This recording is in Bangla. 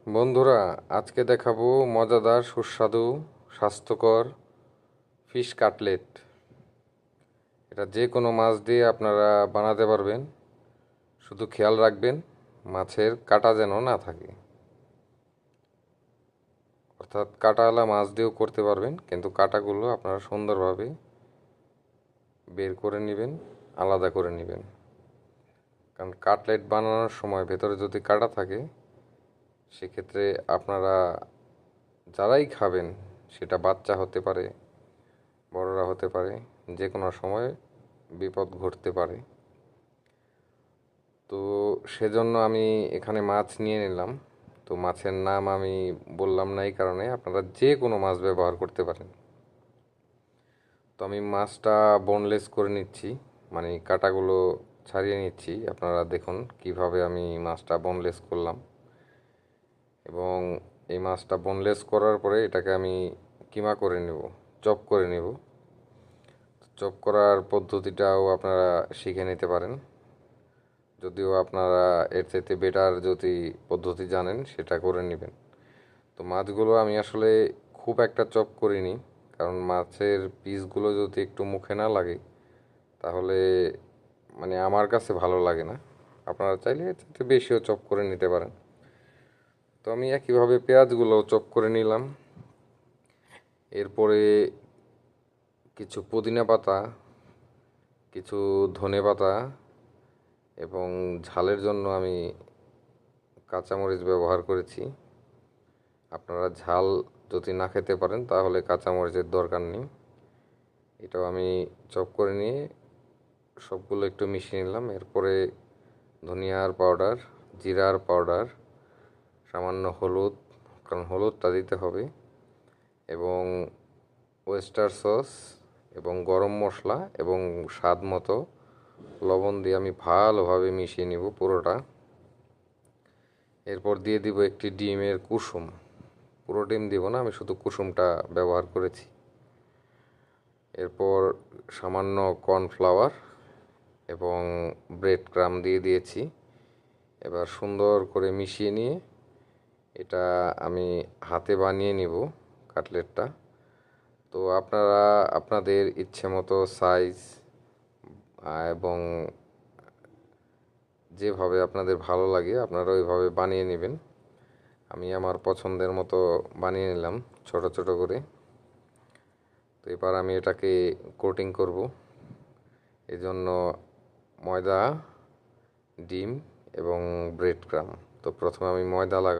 বন্ধুরা, আজকে দেখাবো মজাদার সুস্বাদু স্বাস্থ্যকর ফিশ কাটলেট। এটা যে কোনো মাছ দিয়ে আপনারা বানাতে পারবেন। শুধু খেয়াল রাখবেন মাছের কাঁটা যেন না থাকে। অর্থাৎ কাঁটাওয়ালা মাছ দিয়েও করতে পারবেন, কিন্তু কাঁটাগুলো আপনারা সুন্দরভাবে বের করে নেবেন, আলাদা করে নেবেন। কারণ কাটলেট বানানোর সময় ভেতরে যদি কাঁটা থাকে, সেক্ষেত্রে আপনারা যারাই খাবেন, সেটা বাচ্চা হতে পারে, বড়রা হতে পারে, যে কোনো সময় বিপদ ঘটতে পারে। তো সেজন্য আমি এখানে মাছ নিয়ে নিলাম। তো মাছের নাম আমি বললাম না, এই কারণে আপনারা যে কোনো মাছ ব্যবহার করতে পারেন। তো আমি মাছটা বোনলেস করে নিচ্ছি, মানে কাঁটাগুলো ছাড়িয়ে নিচ্ছি। আপনারা দেখুন কিভাবে আমি মাছটা বোনলেস করলাম। এবং এই মাছটা বোনলেস করার পরে এটাকে আমি কিমা করে নেব, চপ করে নেব। চপ করার পদ্ধতিটাও আপনারা শিখে নিতে পারেন, যদিও আপনারা এর চাইতে বেটার যদি পদ্ধতি জানেন সেটা করে নেবেন। তো মাছগুলো আমি আসলে খুব একটা চপ করিনি, কারণ মাছের পিসগুলো যদি একটু মুখে না লাগে তাহলে মানে আমার কাছে ভালো লাগে না। আপনারা চাইলে এর চাইতে বেশিও চপ করে নিতে পারেন। তো আমি একইভাবে পেঁয়াজগুলো চপ করে নিলাম। এরপরে কিছু পুদিনা পাতা, কিছু ধনে পাতা এবং ঝালের জন্য আমি কাঁচামরিচ ব্যবহার করেছি। আপনারা ঝাল যদি না খেতে পারেন তাহলে কাঁচামরিচের দরকার নেই। এটাও আমি চপ করে নিয়ে সবগুলো একটু মিশিয়ে নিলাম। এরপরে ধনিয়ার পাউডার, জিরার পাউডার, সামান্য হলুদ, কারণ হলুদটা দিতে হবে, এবং ওয়েস্টার সস এবং গরম মশলা এবং স্বাদ মতো লবণ দিয়ে আমি ভালোভাবে মিশিয়ে নিব পুরোটা। এরপর দিয়ে দিব একটি ডিমের কুসুম। পুরো ডিম দিব না, আমি শুধু কুসুমটা ব্যবহার করেছি। এরপর সামান্য কর্নফ্লাওয়ার এবং ব্রেড ক্রাম্ব দিয়ে দিয়েছি। এবার সুন্দর করে মিশিয়ে নিয়ে এটা আমি হাতে বানিয়ে নিব কাটলেটটা। তো আপনারা আপনাদের ইচ্ছে মতো সাইজ এবং যেভাবে আপনাদের ভালো লাগে আপনারা ওইভাবে বানিয়ে নেবেন। আমি আমার পছন্দের মতো বানিয়ে নিলাম ছোট ছোট করে। তো এবার আমি এটাকে কোটিং করব। এজন্য ময়দা, ডিম এবং ব্রেড ক্রাম্ব। তো প্রথমে আমি ময়দা